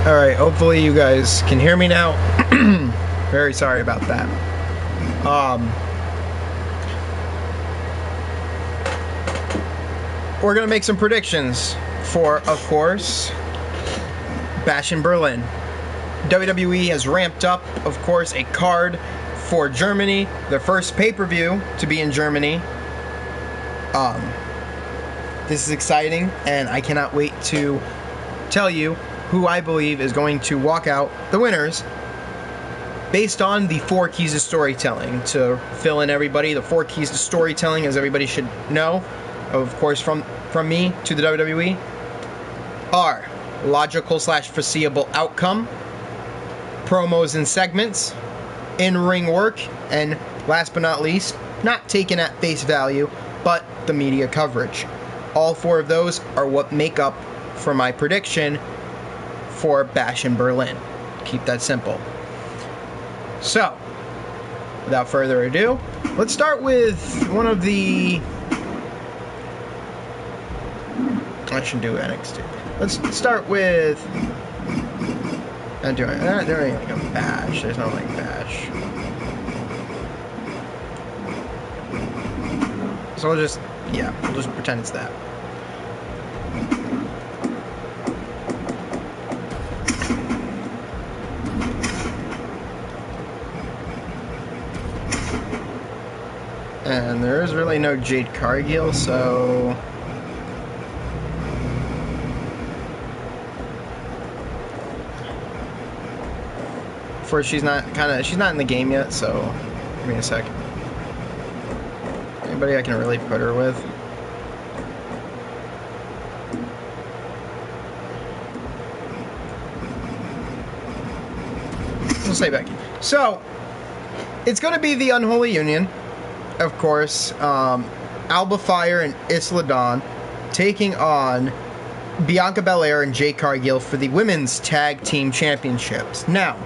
Alright, hopefully you guys can hear me now. Very sorry about that. We're gonna make some predictions for, of course, Bash in Berlin. WWE has ramped up, of course, a card for Germany, the first pay-per-view to be in Germany. This is exciting, and I cannot wait to tell you who I believe is going to walk out the winners based on the 4 keys to storytelling. To fill in everybody, the 4 keys to storytelling, as everybody should know, of course, from me to the WWE, are logical / foreseeable outcome, promos and segments, in-ring work, and last but not least, not taken at face value, but the media coverage. All 4 of those are what make up for my prediction for Bash in Berlin. Keep that simple. So, without further ado, let's start with one of the... I should do NXT. Let's start with... There ain't like a bash. There's no like bash. So we'll just pretend it's that. And there is really no Jade Cargill, so... First, she's not in the game yet, so give me a sec. Anybody I can really put her with? We'll say Becky. So, it's going to be the Unholy Union, of course. Alba Fire and Isla Dawn taking on Bianca Belair and Jade Cargill for the Women's Tag Team Championships. Now,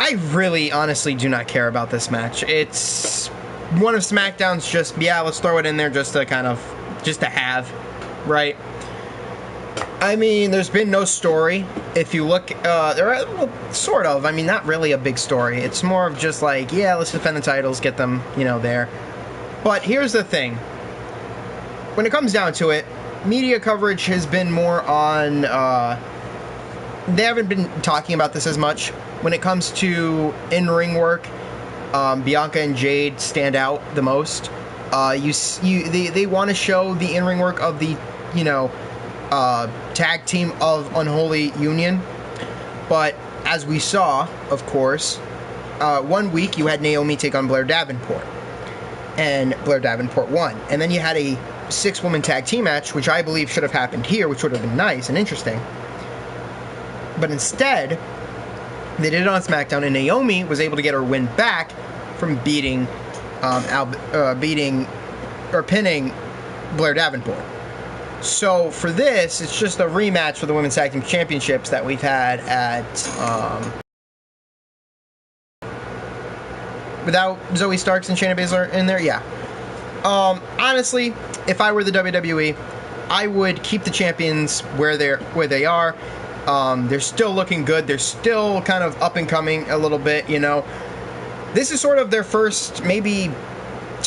I really, honestly do not care about this match. It's one of SmackDown's just, let's throw it in there just to have, right? I mean, there's been no story. If you look, sort of. I mean, not really a big story. It's more of just like, let's defend the titles, get them, there. But here's the thing. When it comes down to it, media coverage has been more on, they haven't been talking about this as much. When it comes to in-ring work, Bianca and Jade stand out the most. They want to show the in-ring work of the, tag team of Unholy Union. But as we saw, of course, 1 week you had Naomi take on Blair Davenport, and Blair Davenport won. And then you had a 6-woman tag team match, which I believe should have happened here, which would have been nice and interesting. But instead, they did it on SmackDown, and Naomi was able to get her win back from pinning Blair Davenport. So for this, it's just a rematch for the Women's Tag Team Championships that we've had at without Zoe Starks and Shayna Baszler in there. Honestly, if I were the WWE, I would keep the champions where they are. They're still looking good. They're still kind of up and coming a little bit, This is sort of their first maybe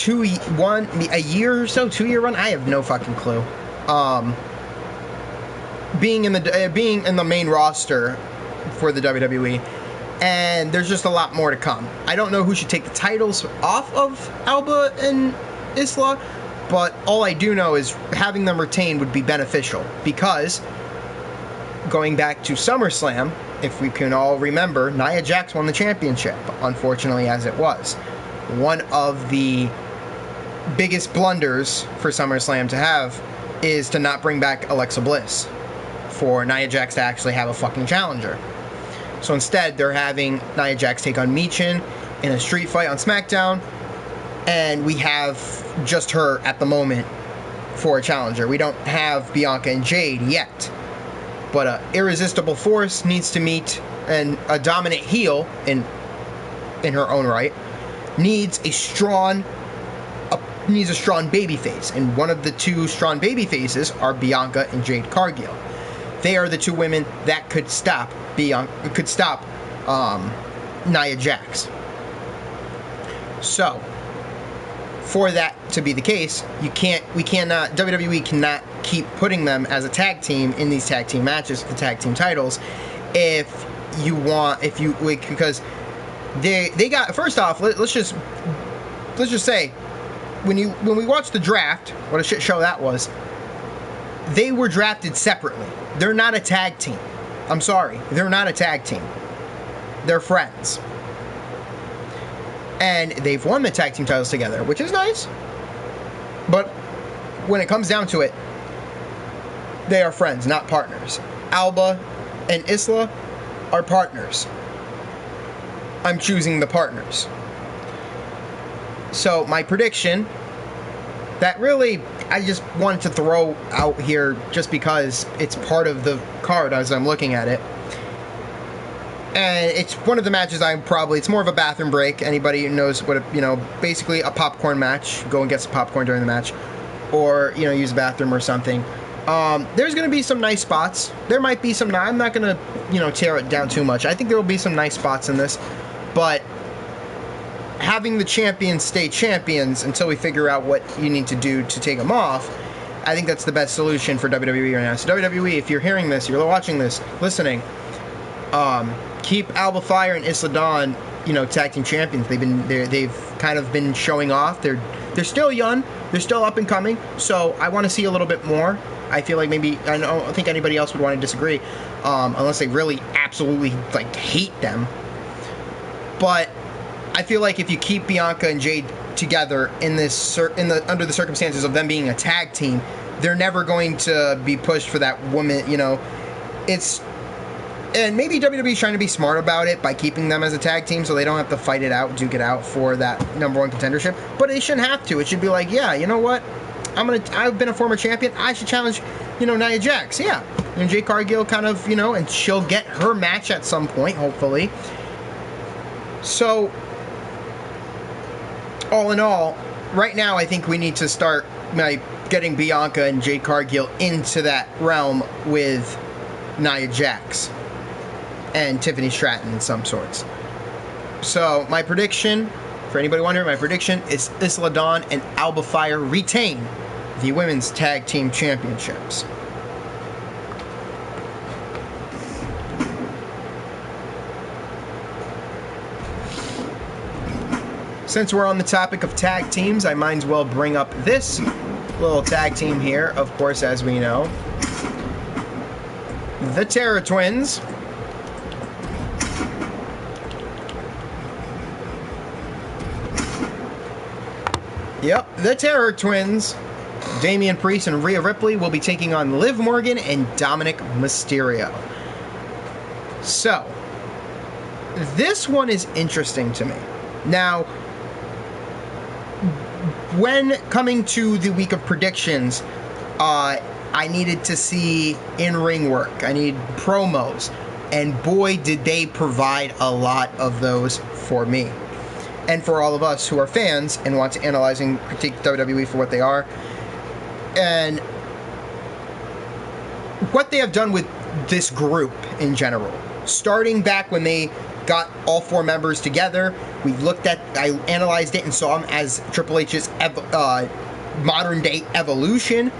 a year or so, 2-year run. I have no fucking clue. Being in the main roster for the WWE, and there's just a lot more to come. I don't know who should take the titles off of Alba and Isla, but all I do know is having them retained would be beneficial, because going back to SummerSlam, if we can all remember, Nia Jax won the championship, unfortunately as it was. One of the biggest blunders for SummerSlam to have is to not bring back Alexa Bliss, for Nia Jax to actually have a fucking challenger. So instead, they're having Nia Jax take on Michin in a street fight on SmackDown, and we have just her at the moment for a challenger. We don't have Bianca and Jade yet. But an irresistible force needs to meet, and a dominant heel in her own right needs a strong babyface, and one of the 2 strong babyfaces are Bianca and Jade Cargill. they are the two women that could stop Nia Jax. So, for that to be the case, WWE cannot keep putting them as a tag team in these tag team matches, the tag team titles, because they got, first off, let's just say, when we watched the draft, what a shit show that was, they were drafted separately. They're not a tag team. I'm sorry, they're not a tag team. They're friends. And they've won the tag team titles together, which is nice. But when it comes down to it, they are friends, not partners. Alba and Isla are partners. I'm choosing the partners. So my prediction, that really I just wanted to throw out here just because it's part of the card as I'm looking at it. And it's one of the matches it's more of a bathroom break. Anybody who knows what, basically a popcorn match. Go and get some popcorn during the match. Or, use a bathroom or something. There's going to be some nice spots. There might be some, I'm not going to, tear it down too much. I think there will be some nice spots in this. But having the champions stay champions until we figure out what you need to do to take them off, I think that's the best solution for WWE right now. So WWE, if you're hearing this, you're watching this, listening, keep Alba Fire and Isla Dawn, tag team champions. They've kind of been showing off. They're still young. They're still up and coming. So I want to see a little bit more. I feel like maybe I don't think anybody else would want to disagree, unless they really absolutely hate them. But I feel like if you keep Bianca and Jade together under the circumstances of them being a tag team, they're never going to be pushed for that woman. And maybe WWE's trying to be smart about it by keeping them as a tag team so they don't have to fight it out, duke it out for that #1 contendership. But they shouldn't have to. It should be like, yeah, you know what? I've been a former champion. I should challenge, Nia Jax. Yeah. And Jade Cargill kind of, and she'll get her match at some point, hopefully. So, all in all, right now I think we need to start getting Bianca and Jade Cargill into that realm with Nia Jax and Tiffany Stratton in some sorts. So my prediction, for anybody wondering, my prediction is Isla Dawn and Alba Fire retain the Women's Tag Team Championships. Since we're on the topic of tag teams, I might as well bring up this little tag team here, of course, as we know. The Terror Twins. Yep, the Terror Twins. Damian Priest and Rhea Ripley will be taking on Liv Morgan and Dominic Mysterio. So, this one is interesting to me. Now, when coming to the week of predictions, I needed to see in-ring work. I needed promos. And boy, did they provide a lot of those for me. And for all of us who are fans and want to analyze and critique WWE for what they are. And what they have done with this group in general. Starting back when they got all 4 members together, I analyzed it and saw them as Triple H's modern day evolution.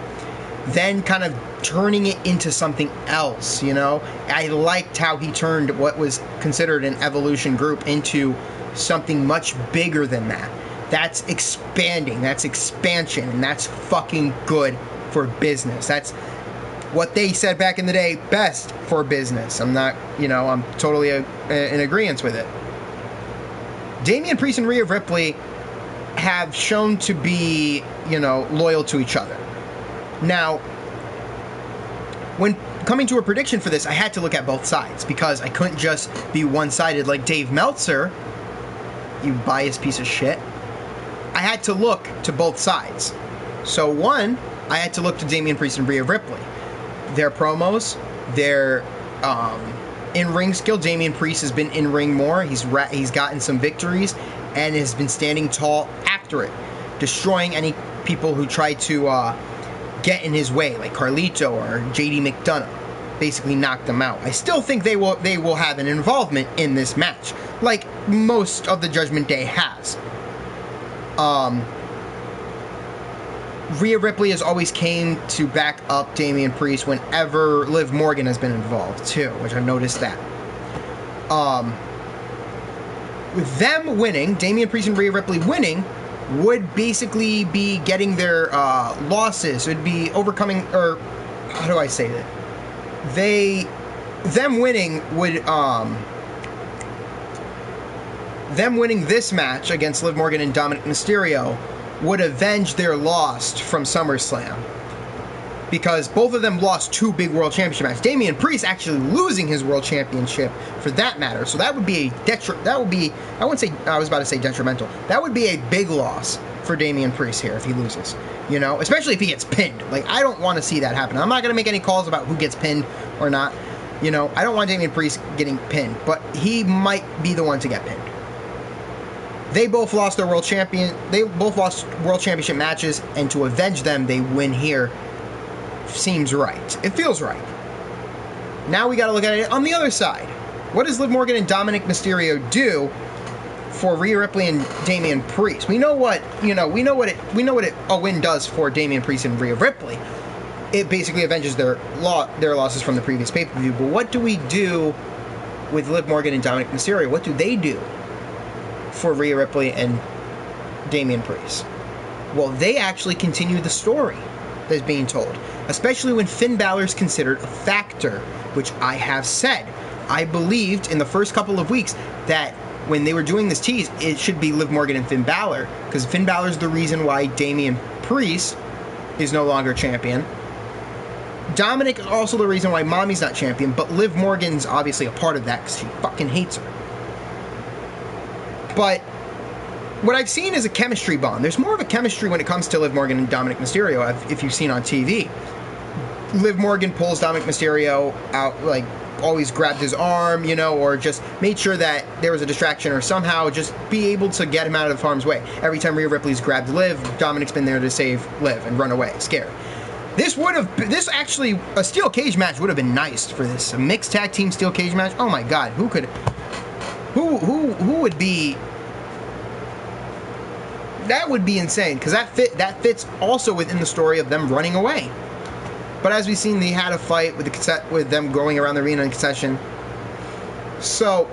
Then kind of turning it into something else, I liked how he turned what was considered an evolution group into something much bigger than that. That's expanding, that's expansion, and that's fucking good for business. That's what they said back in the day, best for business. I'm not, I'm totally in agreement with it. Damian Priest and Rhea Ripley have shown to be, loyal to each other. Now, when coming to a prediction for this, I had to look at both sides because I couldn't just be one-sided like Dave Meltzer, you biased piece of shit. I had to look to both sides. So one, I had to look to Damian Priest and Rhea Ripley. Their promos, their in-ring skill. Damian Priest has been in-ring more. He's gotten some victories and has been standing tall after it, destroying any people who try to get in his way, like Carlito or JD McDonough. basically knocked them out. I still think they will have an involvement in this match, like most of the Judgment Day has. Rhea Ripley has always came to back up Damian Priest whenever Liv Morgan has been involved too, which I've noticed that. With them winning, Damian Priest and Rhea Ripley winning would basically be getting their losses. It would be overcoming, or how do I say that? Them winning this match against Liv Morgan and Dominic Mysterio would avenge their loss from SummerSlam, because both of them lost 2 big World Championship matches. Damian Priest actually losing his World Championship for that matter. So that would be I wouldn't say, I was about to say detrimental. That would be a big loss for Damian Priest here if he loses. You know, especially if he gets pinned. Like, I don't want to see that happen. I'm not going to make any calls about who gets pinned or not. You know, I don't want Damian Priest getting pinned, but he might be the one to get pinned. They both lost their World Championship matches, and to avenge them, they win here. Seems right. It feels right. Now we got to look at it on the other side. What does Liv Morgan and Dominic Mysterio do for Rhea Ripley and Damian Priest? We know what a win does for Damian Priest and Rhea Ripley. It basically avenges their losses from the previous pay-per-view. But what do we do with Liv Morgan and Dominic Mysterio? What do they do for Rhea Ripley and Damian Priest? Well, they actually continue the story that's being told, especially when Finn Balor is considered a factor, which I have said. I believed in the first couple of weeks that when they were doing this tease, it should be Liv Morgan and Finn Balor, because Finn Balor is the reason why Damian Priest is no longer champion. Dominic is also the reason why Mommy's not champion, but Liv Morgan's obviously a part of that because she fucking hates her. But what I've seen is a chemistry bond. There's more of a chemistry when it comes to Liv Morgan and Dominic Mysterio, if you've seen on TV. Liv Morgan pulls Dominic Mysterio out, like, always grabbed his arm, you know, or just made sure that there was a distraction, or somehow just be able to get him out of harm's way. Every time Rhea Ripley's grabbed Liv, Dominic's been there to save Liv and run away, scared. This actually, a steel cage match would have been nice for this. A mixed tag team steel cage match. Oh my god, who would be... That would be insane, because that fits also within the story of them running away. But as we've seen, they had a fight with them going around the arena in concession. So,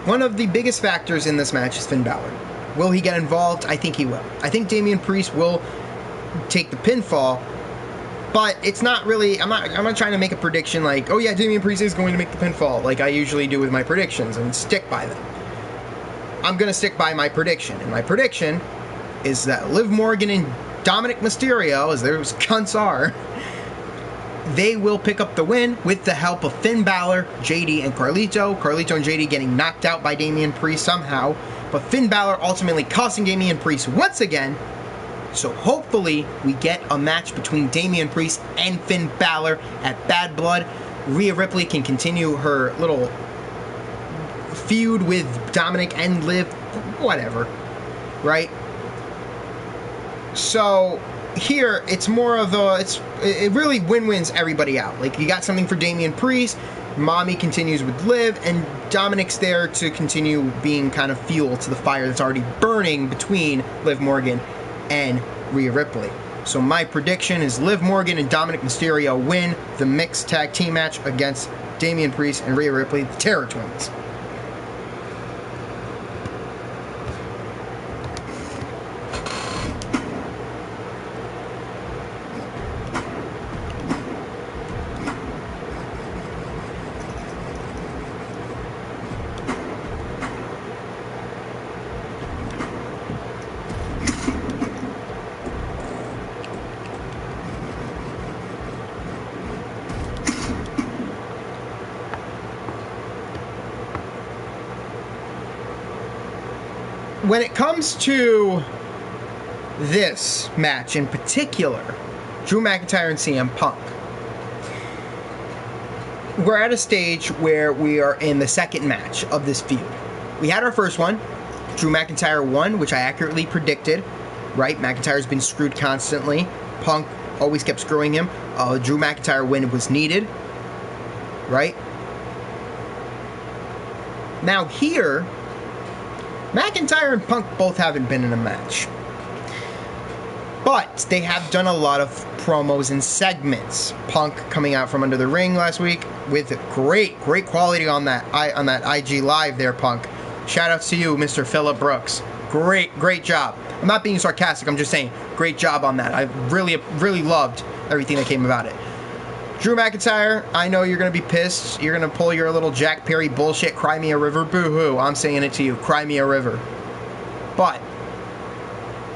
one of the biggest factors in this match is Finn Balor. Will he get involved? I think he will. I think Damian Priest will take the pinfall, but it's not really... I'm not trying to make a prediction like, oh yeah, Damian Priest is going to make the pinfall, like I usually do with my predictions, and stick by them. I'm going to stick by my prediction, and my prediction is that Liv Morgan and Dominic Mysterio, as those cunts are, they will pick up the win with the help of Finn Balor, JD, and Carlito. Carlito and JD getting knocked out by Damian Priest somehow, but Finn Balor ultimately costing Damian Priest once again. So hopefully we get a match between Damian Priest and Finn Balor at Bad Blood. Rhea Ripley can continue her little feud with Dominic and Liv, whatever, right? So here it's more of it really win-wins everybody out. Like, you got something for Damian Priest, Mommy continues with Liv, and Dominic's there to continue being kind of fuel to the fire that's already burning between Liv Morgan and Rhea Ripley. So my prediction is Liv Morgan and Dominic Mysterio win the mixed tag team match against Damian Priest and Rhea Ripley, the Terror Twins. When it comes to this match in particular, Drew McIntyre and CM Punk, we're at a stage where we are in the second match of this feud. We had our first one. Drew McIntyre won, which I accurately predicted, right? McIntyre's been screwed constantly. Punk always kept screwing him. Drew McIntyre win was needed, right? Now here, McIntyre and Punk both haven't been in a match. But they have done a lot of promos and segments. Punk coming out from under the ring last week with great quality on that IG Live there, Punk. Shout outs to you, Mr. Phillip Brooks. Great job. I'm not being sarcastic, I'm just saying, great job on that. I really loved everything that came about it. Drew McIntyre, I know you're going to be pissed. You're going to pull your little Jack Perry bullshit, cry me a river, boo-hoo. I'm saying it to you, cry me a river. But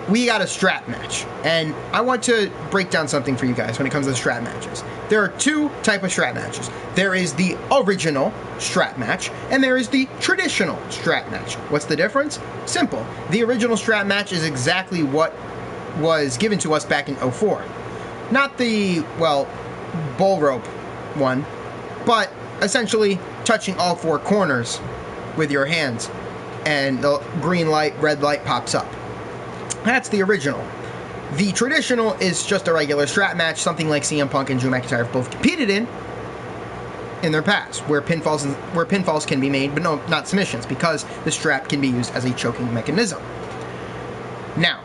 we got a strap match, and I want to break down something for you guys when it comes to the strap matches. There are two types of strap matches. There is the original strap match, and there is the traditional strap match. What's the difference? Simple. The original strap match is exactly what was given to us back in 2004. Not the, well, bull rope one, but essentially touching all four corners with your hands, and the green light, red light pops up. That's the original. The traditional is just a regular strap match, something like CM Punk and Drew McIntyre have both competed in their past, where pinfalls can be made, but no, not submissions, because the strap can be used as a choking mechanism. Now,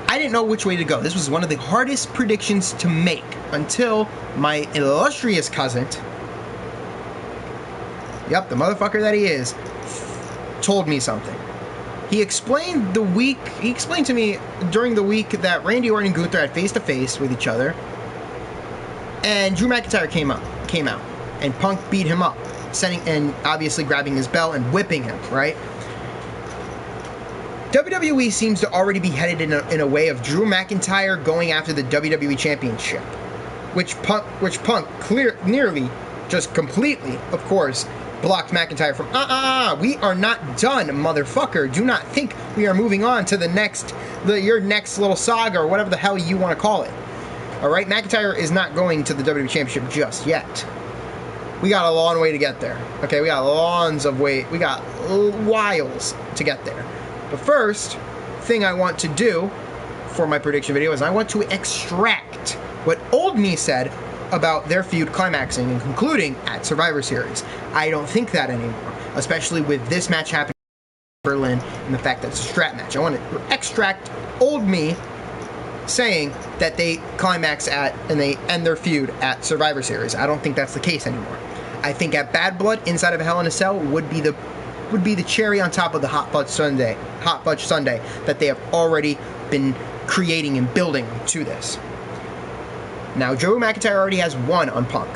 I didn't know which way to go. This was one of the hardest predictions to make until my illustrious cousin, yep, the motherfucker that he is, told me something. He explained to me during the week that Randy Orton and Gunther had face-to-face with each other, and Drew McIntyre came out, and Punk beat him up, and obviously grabbing his belt and whipping him, right? WWE seems to already be headed in a way of Drew McIntyre going after the WWE Championship, which Punk nearly, just completely, of course, blocked McIntyre from, we are not done, motherfucker. Do not think we are moving on to your next little saga, or whatever the hell you want to call it. Alright, McIntyre is not going to the WWE Championship just yet. We got a long way to get there. Okay, we got whiles to get there. The first thing I want to do for my prediction video is I want to extract what old me said about their feud climaxing and concluding at Survivor Series. I don't think that anymore, especially with this match happening in Berlin and the fact that it's a strap match. I want to extract old me saying that they climax at and they end their feud at Survivor Series. I don't think that's the case anymore. I think at Bad Blood inside of a Hell in a Cell would be the cherry on top of the Hot Fudge Sunday that they have already been creating and building to this. Now, Drew McIntyre already has one on Punk.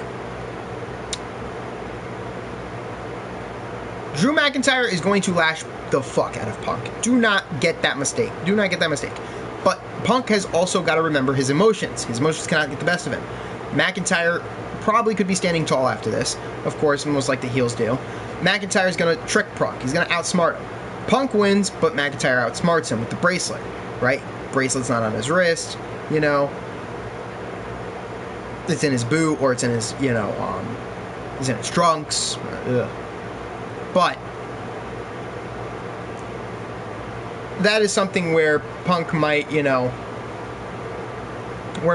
Drew McIntyre is going to lash the fuck out of Punk. Do not get that mistake. But Punk has also got to remember his emotions. His emotions cannot get the best of him. McIntyre probably could be standing tall after this. Of course, most like the heels do. McIntyre's going to trick Punk. He's going to outsmart him. Punk wins, but McIntyre outsmarts him with the bracelet, right? Bracelet's not on his wrist, you know. It's in his boot, or it's in his, he's in his trunks. But that is something where Punk might, where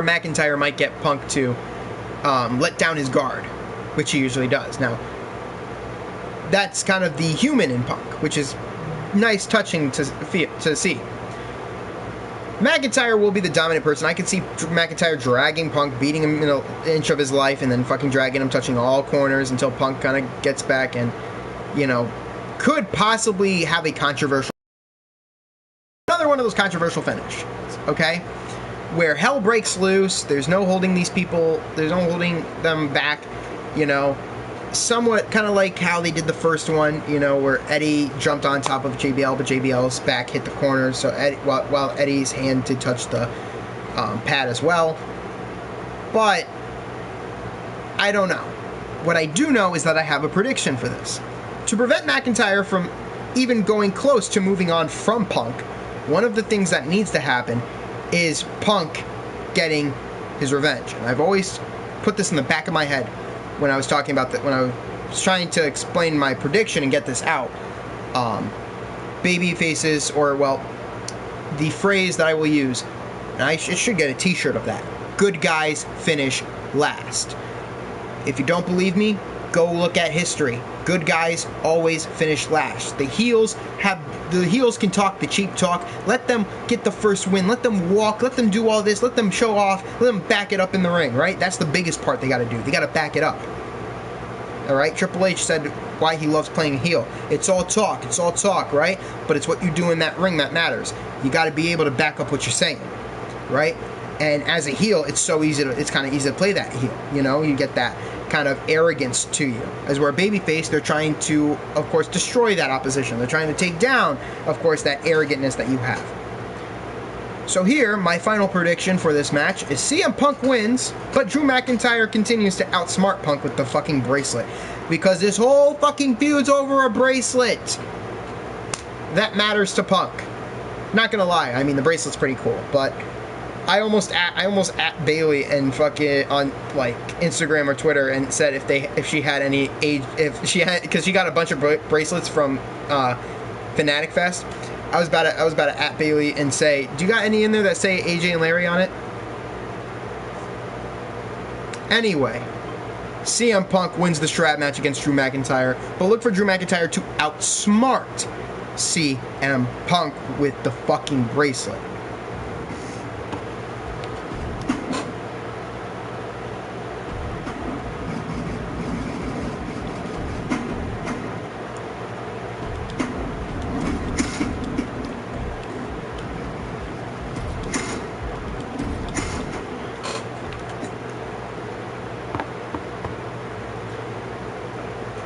McIntyre might get Punk to let down his guard, which he usually does. Now, that's kind of the human in Punk, which is nice, touching to see. McIntyre will be the dominant person. I can see McIntyre dragging Punk, beating him in an inch of his life, and then fucking dragging him, touching all corners until Punk kind of gets back and, could possibly have a controversial... Another one of those controversial finishes, okay? Where hell breaks loose, there's no holding these people, there's no holding them back, somewhat kind of like how they did the first one, where Eddie jumped on top of JBL, but JBL's back hit the corner, so while Eddie's hand did touch the pad as well. But I don't know. What I do know is that I have a prediction for this. To prevent McIntyre from even going close to moving on from Punk, one of the things that needs to happen is Punk getting his revenge. And I've always put this in the back of my head when I was talking about that, when I was trying to explain my prediction and get this out. Baby faces, or, well, the phrase that I will use, and it should get a t-shirt of that. Good guys finish last. If you don't believe me, go look at history. Good guys always finish last. The heels can talk the cheap talk. Let them get the first win. Let them walk. Let them do all this. Let them show off. Let them back it up in the ring, right? That's the biggest part they got to do. They got to back it up. All right? Triple H said why he loves playing heel. It's all talk. It's all talk, right? But it's what you do in that ring that matters. You got to be able to back up what you're saying, right? And as a heel, it's kind of easy to play that heel. You know, you get that kind of arrogance to you. As we're a babyface, they're trying to, of course, destroy that opposition. They're trying to take down, of course, that arrogantness that you have. So here, my final prediction for this match is CM Punk wins, but Drew McIntyre continues to outsmart Punk with the fucking bracelet. Because this whole fucking feud's over a bracelet. That matters to Punk. Not gonna lie, I mean, the bracelet's pretty cool, but I almost at Bailey and fucking on like Instagram or Twitter and said if she had any age, because she got a bunch of bracelets from Fanatic Fest. I was about to at Bailey and say, do you got any in there that say AJ and Larry on it? Anyway, CM Punk wins the strap match against Drew McIntyre, but look for Drew McIntyre to outsmart CM Punk with the fucking bracelet.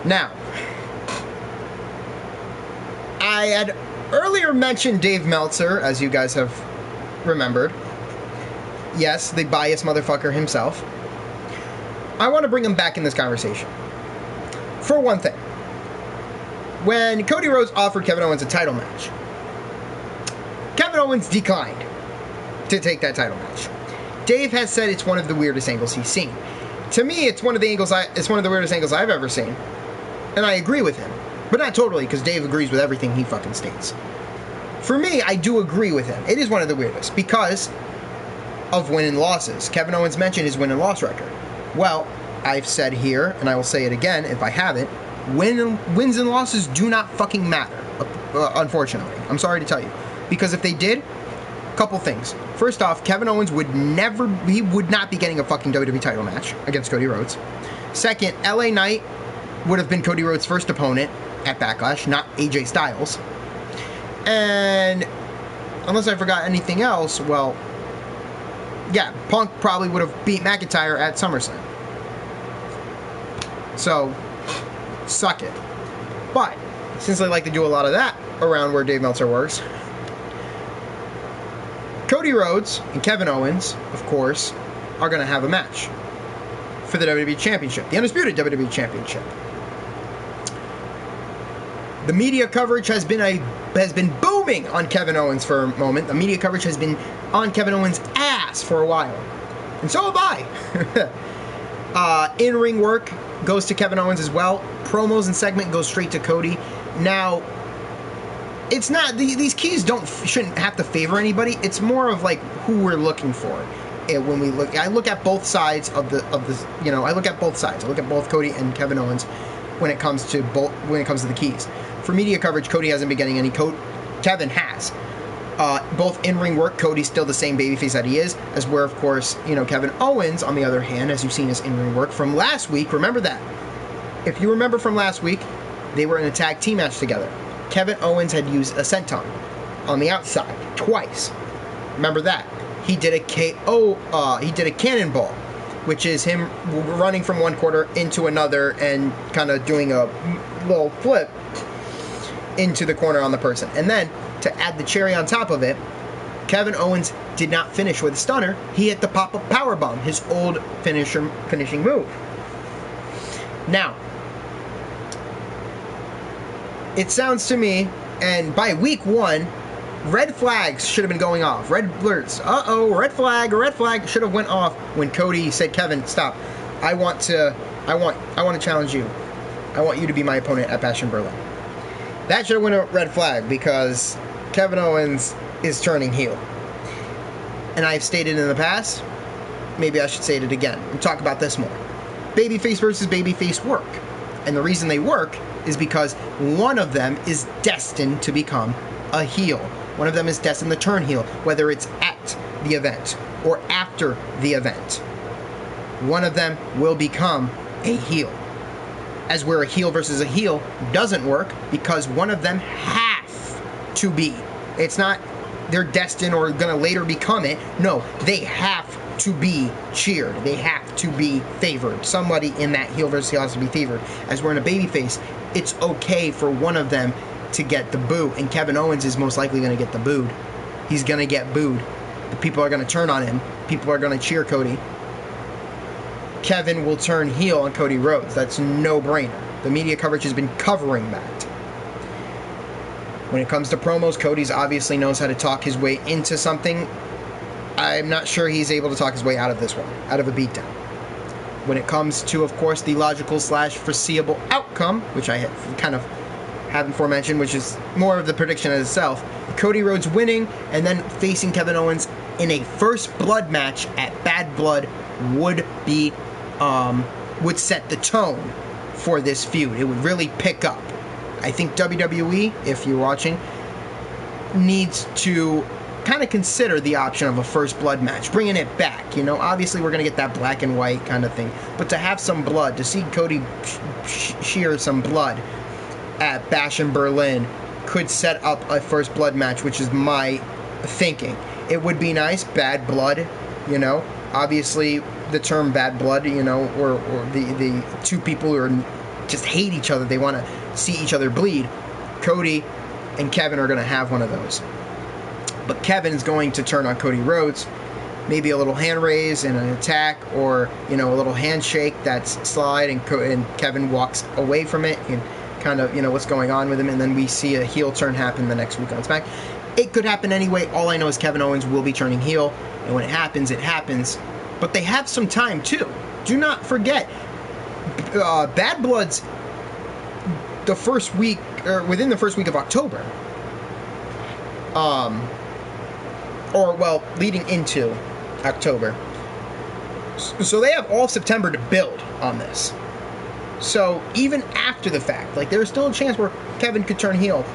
Now, I had earlier mentioned Dave Meltzer, as you guys have remembered. Yes, the biased motherfucker himself. I want to bring him back in this conversation. For one thing, when Cody Rhodes offered Kevin Owens a title match, Kevin Owens declined to take that title match. Dave has said it's one of the weirdest angles he's seen. To me, it's one of the weirdest angles I've ever seen. And I agree with him. But not totally, because Dave agrees with everything he fucking states. For me, I do agree with him. It is one of the weirdest, because of win and losses. Kevin Owens mentioned his win and loss record. Well, I've said here, and I will say it again if I haven't, wins and losses do not fucking matter, unfortunately. I'm sorry to tell you. Because if they did, couple things. First off, Kevin Owens would not be getting a fucking WWE title match against Cody Rhodes. Second, LA Knight would have been Cody Rhodes' first opponent at Backlash, not AJ Styles. And unless I forgot anything else, well, yeah, Punk probably would have beat McIntyre at SummerSlam. So, suck it. But, since they like to do a lot of that around where Dave Meltzer works, Cody Rhodes and Kevin Owens, of course, are going to have a match for the WWE Championship, the undisputed WWE Championship. The media coverage has been booming on Kevin Owens for a moment. The media coverage has been on Kevin Owens' ass for a while. And so have I. In-ring work goes to Kevin Owens as well. Promos and segment goes straight to Cody. Now, it's not, these keys shouldn't have to favor anybody. It's more of like who we're looking for. When we look, I look at both sides of the, I look at both sides. I look at both Cody and Kevin Owens when it comes to the keys. For media coverage, Cody hasn't been getting any. Kevin has. Both in-ring work, Cody's still the same babyface that he is, as where, of course, Kevin Owens, on the other hand, as you've seen his in-ring work from last week, remember that. If you remember from last week, they were in a tag team match together. Kevin Owens had used a senton on the outside twice. Remember that. He did a cannonball, which is him running from one corner into another and kind of doing a little flip into the corner on the person. And then, to add the cherry on top of it, Kevin Owens did not finish with a stunner. He hit the pop-up powerbomb, his old finishing move. Now, it sounds to me, and by week one, red flags should have been going off. Red alerts. Uh-oh, red flag should have went off when Cody said, Kevin, stop. I want to challenge you. I want you to be my opponent at Bash in Berlin. That should have went a red flag because Kevin Owens is turning heel. and I've stated in the past, maybe I should say it again and talk about this more. Babyface versus babyface work. And the reason they work is because one of them is destined to become a heel. One of them is destined to turn heel, whether it's at the event or after the event. One of them will become a heel. As where a heel versus a heel doesn't work because one of them have to be. It's not they're destined or going to later become it. No, they have to be cheered. They have to be favored. Somebody in that heel versus heel has to be favored. As we're in a babyface, it's okay for one of them to get the boo. And Kevin Owens is most likely going to get the booed. He's going to get booed. The people are going to turn on him. People are going to cheer Cody. Kevin will turn heel on Cody Rhodes. That's no-brainer. The media coverage has been covering that. When it comes to promos, Cody's obviously knows how to talk his way into something. I'm not sure he's able to talk his way out of this one, out of a beatdown. When it comes to, of course, the logical / foreseeable outcome, which I kind of haven't aforementioned, which is more of the prediction in itself, Cody Rhodes winning and then facing Kevin Owens in a first blood match at Bad Blood would be, would set the tone for this feud. It would really pick up. I think WWE, if you're watching, needs to kind of consider the option of a first blood match, bringing it back. You know, obviously we're going to get that black and white kind of thing, but to have some blood, to see Cody shear some blood at Bash in Berlin could set up a first blood match, which is my thinking. It would be nice, bad blood, you know, obviously the term bad blood, you know, or the two people who are just hate each other, they want to see each other bleed. Cody and Kevin are going to have one of those. But Kevin's going to turn on Cody Rhodes. Maybe a little hand raise and an attack, or, you know, a little handshake that's slide, and Kevin walks away from it and kind of, you know, what's going on with him, and then we see a heel turn happen the next week on Smack. It could happen anyway. All I know is Kevin Owens will be turning heel, and when it happens, it happens. But they have some time, too. Do not forget, Bad Blood's the first week, or within the first week of October. Or, well, leading into October. So they have all September to build on this. So even after the fact, like, there's still a chance where Kevin could turn heel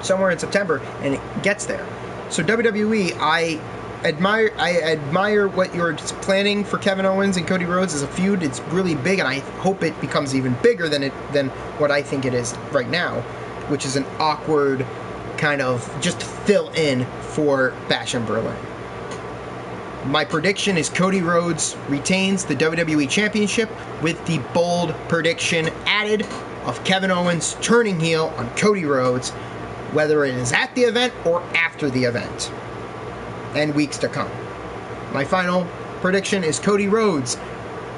somewhere in September, and it gets there. So WWE, I admire what you're planning for Kevin Owens and Cody Rhodes as a feud. It's really big, and I hope it becomes even bigger than what I think it is right now, which is an awkward kind of just fill in for Bash in Berlin. My prediction is Cody Rhodes retains the WWE Championship, with the bold prediction added of Kevin Owens turning heel on Cody Rhodes, whether it is at the event or after the event, and weeks to come. My final prediction is Cody Rhodes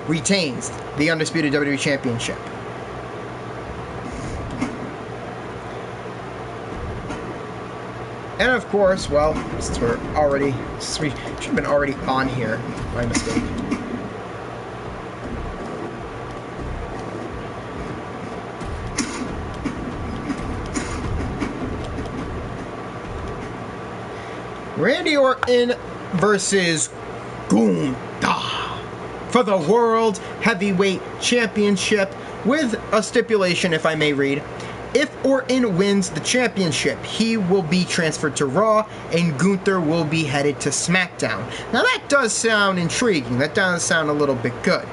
retains the undisputed WWE Championship. And of course, well, since we should have been already on here, my mistake. Randy Orton versus Gunther for the World Heavyweight Championship, with a stipulation, if I may read. If Orton wins the championship, he will be transferred to Raw, and Gunther will be headed to SmackDown. Now that does sound intriguing. That does sound a little bit good.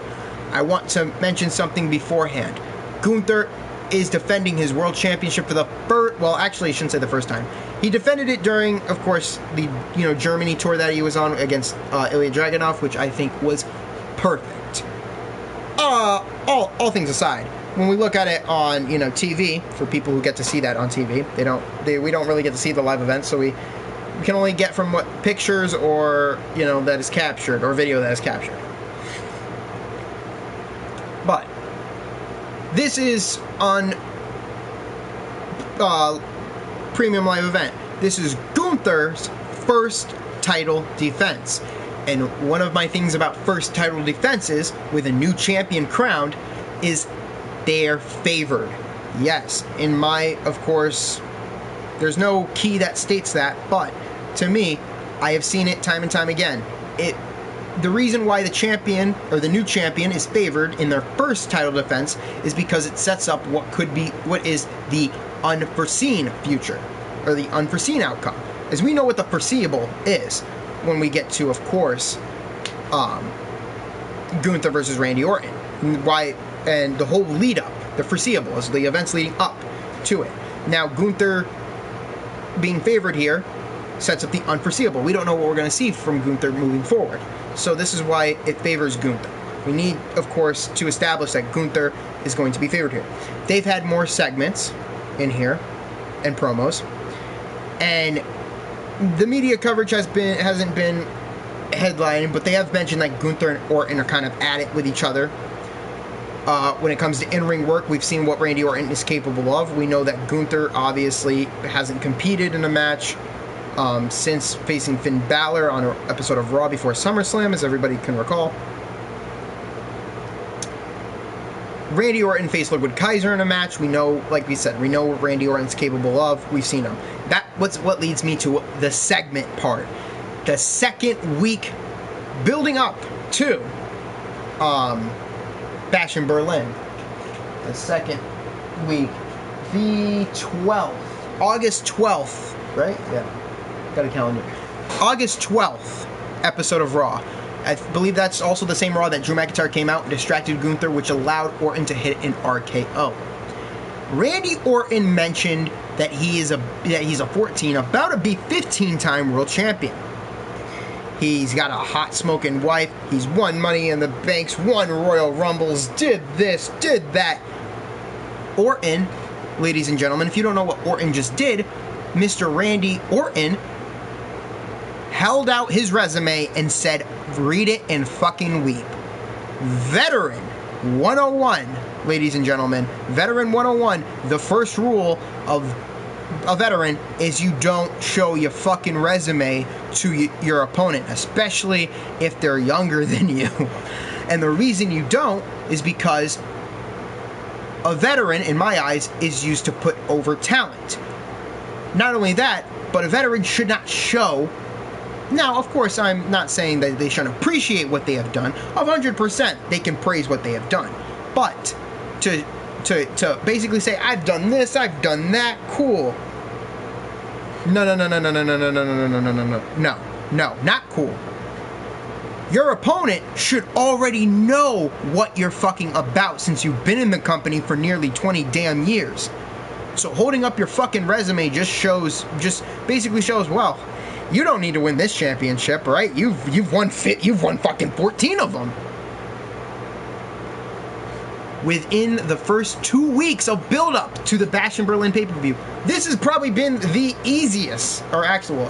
I want to mention something beforehand. Gunther is defending his World Championship for the first... Well, actually, I shouldn't say the first time. He defended it during, of course, the Germany tour that he was on against Ilya Dragunov, which I think was perfect. All things aside, when we look at it on TV, for people who get to see that on TV, we don't really get to see the live events, so we can only get from what pictures or that is captured, or video that is captured. But this is on Premium Live Event. This is Gunther's first title defense. And one of my things about first title defenses with a new champion crowned is they're favored. Yes, in my, of course, there's no key that states that, but to me, I have seen it time and time again. The reason why the champion, or the new champion, is favored in their first title defense is because it sets up what is the unforeseen future, or the unforeseen outcome. As we know what the foreseeable is when we get to, of course, Gunther versus Randy Orton. And the whole lead up, the foreseeable, is the events leading up to it. Now, Gunther being favored here sets up the unforeseeable. We don't know what we're going to see from Gunther moving forward. So this is why it favors Gunther. We need, of course, to establish that Gunther is going to be favored here. They've had more segments in here and promos, and the media coverage hasn't been headlining, but they have mentioned that Gunther and Orton are kind of at it with each other. When it comes to in-ring work, we've seen what Randy Orton is capable of. We know that Gunther obviously hasn't competed in a match since facing Finn Balor on an episode of Raw before SummerSlam, as everybody can recall. Randy Orton faced Ludwig Kaiser in a match. We know, like we said, we know what Randy Orton's capable of. We've seen him. That's what leads me to the segment part. The second week building up to Bash in Berlin. The second week, the 12th, August 12th, right? Yeah. Got a calendar. August 12th episode of Raw. I believe that's also the same Raw that Drew McIntyre came out and distracted Gunther, which allowed Orton to hit an RKO. Randy Orton mentioned that he's a 14, about to be 15-time world champion. He's got a hot smoking wife. He's won Money in the Banks, won Royal Rumbles, did this, did that. Orton, ladies and gentlemen, if you don't know what Orton just did, Mr. Randy Orton held out his resume and said, read it and fucking weep. Veteran 101, ladies and gentlemen. Veteran 101, the first rule of a veteran is you don't show your fucking resume to your opponent, especially if they're younger than you. And the reason you don't is because a veteran, in my eyes, is used to put over talent. Not only that, but a veteran should not show. Now, of course, I'm not saying that they shouldn't appreciate what they have done. 100% they can praise what they have done. But to basically say, I've done this, I've done that, cool. No, not cool. Your opponent should already know what you're fucking about since you've been in the company for nearly 20 damn years. So holding up your fucking resume just basically shows, well, you don't need to win this championship, right? You've won fucking 14 of them. Within the first 2 weeks of build-up to the Bash in Berlin pay-per-view, this has probably been the easiest, or actual,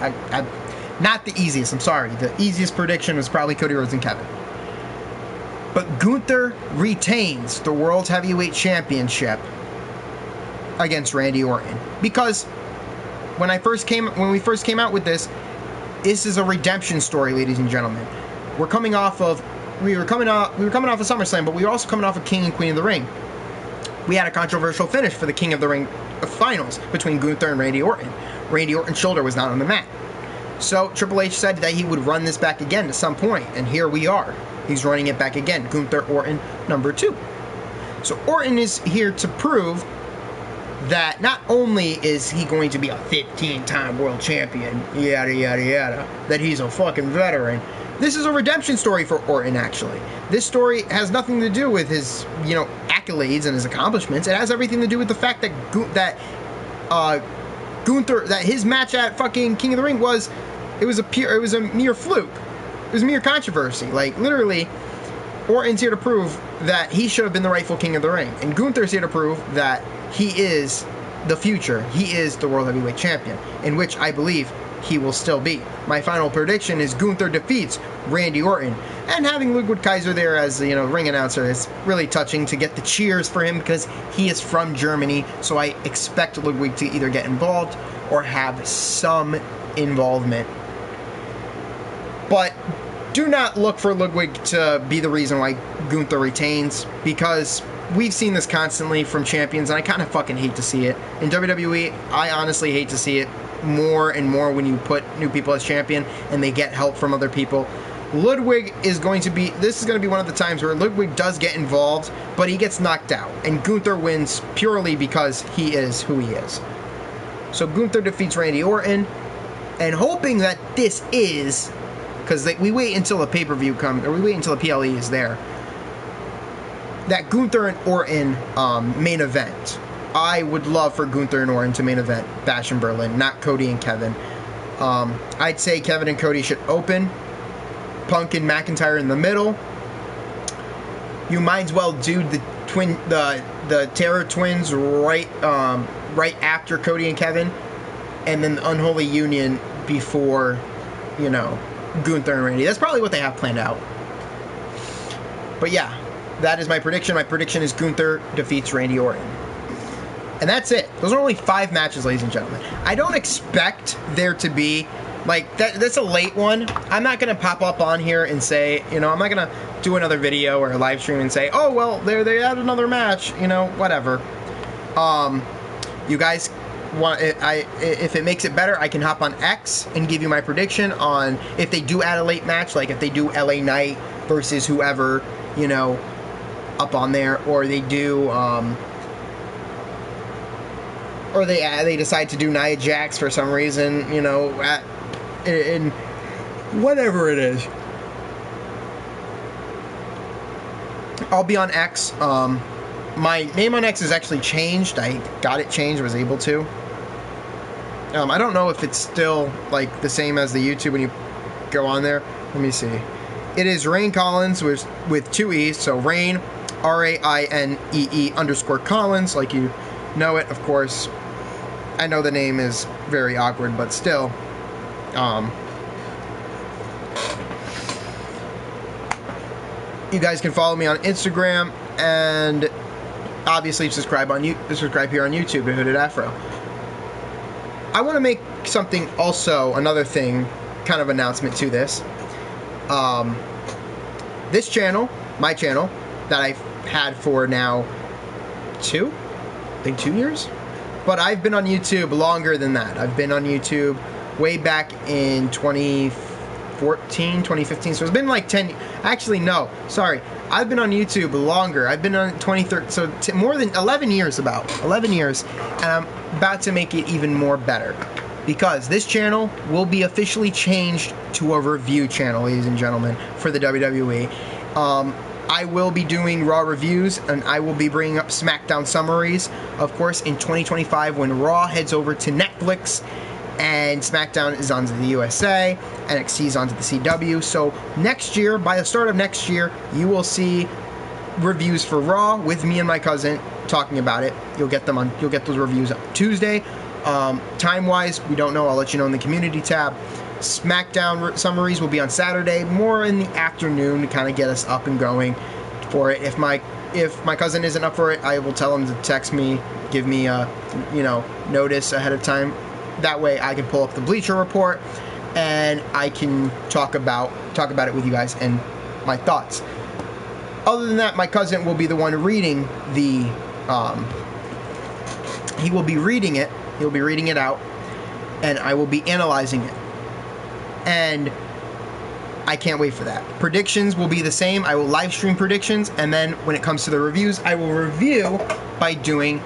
not the easiest, I'm sorry. The easiest prediction was probably Cody Rhodes and Kevin. But Gunther retains the World Heavyweight Championship against Randy Orton. Because when we first came out with this is a redemption story, ladies and gentlemen. We were coming off of SummerSlam, but we were also coming off of King and Queen of the Ring. We had a controversial finish for the King of the Ring finals between Gunther and Randy Orton. Randy Orton's shoulder was not on the mat. So Triple H said that he would run this back again at some point, and here we are. He's running it back again. Gunther Orton number 2. So Orton is here to prove that not only is he going to be a 15-time world champion, yada yada yada, that he's a fucking veteran. This is a redemption story for Orton, actually. This story has nothing to do with his, accolades and his accomplishments. It has everything to do with the fact that Gunther, that his match at fucking King of the Ring was a mere fluke. It was a mere controversy. Like, literally, Orton's here to prove that he should have been the rightful King of the Ring. And Gunther's here to prove that he is the future. He is the World Heavyweight Champion, in which I believe he will still be. My final prediction is Gunther defeats Randy Orton. And having Ludwig Kaiser there as, ring announcer is really touching to get the cheers for him because he is from Germany. So I expect Ludwig to either get involved or have some involvement. But do not look for Ludwig to be the reason why Gunther retains, because we've seen this constantly from champions, and I kind of fucking hate to see it. In WWE, I honestly hate to see it. more and more when you put new people as champion and they get help from other people. Ludwig is going to be, this is going to be one of the times where Ludwig does get involved, but he gets knocked out. And Gunther wins purely because he is who he is. So Gunther defeats Randy Orton, and hoping that this is, because we wait until the pay-per-view comes, or we wait until the PLE is there, that Gunther and Orton main event. I would love for Gunther and Orton to main event Bash in Berlin, not Cody and Kevin. I'd say Kevin and Cody should open. Punk and McIntyre in the middle. You might as well do the Terror Twins right after Cody and Kevin, and then the Unholy Union before, you know, Gunther and Randy. That's probably what they have planned out. But yeah, that is my prediction. My prediction is Gunther defeats Randy Orton. And that's it. Those are only 5 matches, ladies and gentlemen. I don't expect there to be, like, that's a late one. I'm not going to pop up on here and say, you know, I'm not going to do another video or a live stream and say, oh, well, they had another match, you know, whatever. You guys want, if it makes it better, I can hop on X and give you my prediction on if they do add a late match, like if they do LA Knight versus whoever, you know, up on there, or they do, or they decide to do Nia Jax for some reason, you know, in whatever it is. I'll be on X. My name on X is actually changed. I got it changed, was able to. I don't know if it's still like the same as the YouTube when you go on there. Let me see. It is Rain Collins with 2 E's, so Rain, RAINEE_Collins, like you know it, of course. I know the name is very awkward, but still. You guys can follow me on Instagram, and obviously subscribe here on YouTube to Hooded Afro. I want to make something also, another thing, kind of announcement to this. This channel, my channel, that I've had for now 2 years? But I've been on YouTube longer than that. I've been on YouTube way back in 2014, 2015. So it's been like 10. Actually, no. Sorry. I've been on YouTube longer. I've been on 2013. So more than 11 years, about 11 years. And I'm about to make it even more better. Because this channel will be officially changed to a review channel, ladies and gentlemen, for the WWE. I will be doing Raw reviews, and I will be bringing up SmackDown summaries, of course, in 2025 when Raw heads over to Netflix and SmackDown is onto the USA, NXT is onto the CW. So next year, by the start of next year, you will see reviews for Raw with me and my cousin talking about it. You'll get those reviews on Tuesday. Time-wise, we don't know. I'll let you know in the community tab. SmackDown summaries will be on Saturday, more in the afternoon, to kind of get us up and going for it. If my cousin isn't up for it, I will tell him to text me, give me a, you know, notice ahead of time. That way I can pull up the Bleacher Report and I can talk about it with you guys and my thoughts. Other than that, my cousin will be the one reading the he will be reading it. He'll be reading it out, and I will be analyzing it. And I can't wait for that. Predictions will be the same. I will live stream predictions, and then when it comes to the reviews, I will review by doing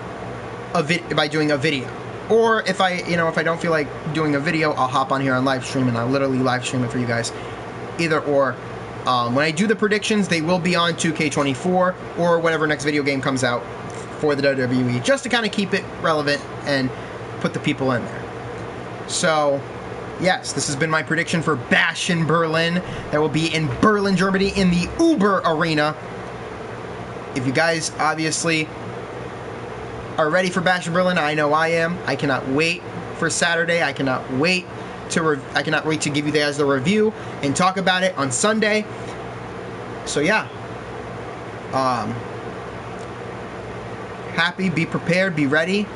a video. Or if I don't feel like doing a video, I'll hop on here on live stream and I'll literally live stream it for you guys. Either or. When I do the predictions, they will be on 2K24 or whatever next video game comes out for the WWE, just to kind of keep it relevant and put the people in there. So, yes, this has been my prediction for Bash in Berlin. That will be in Berlin, Germany, in the Uber Arena. If you guys obviously are ready for Bash in Berlin, I know I am. I cannot wait for Saturday. I cannot wait to give you guys the review and talk about it on Sunday. So yeah, happy, be prepared, be ready,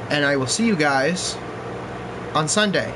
and I will see you guys on Sunday.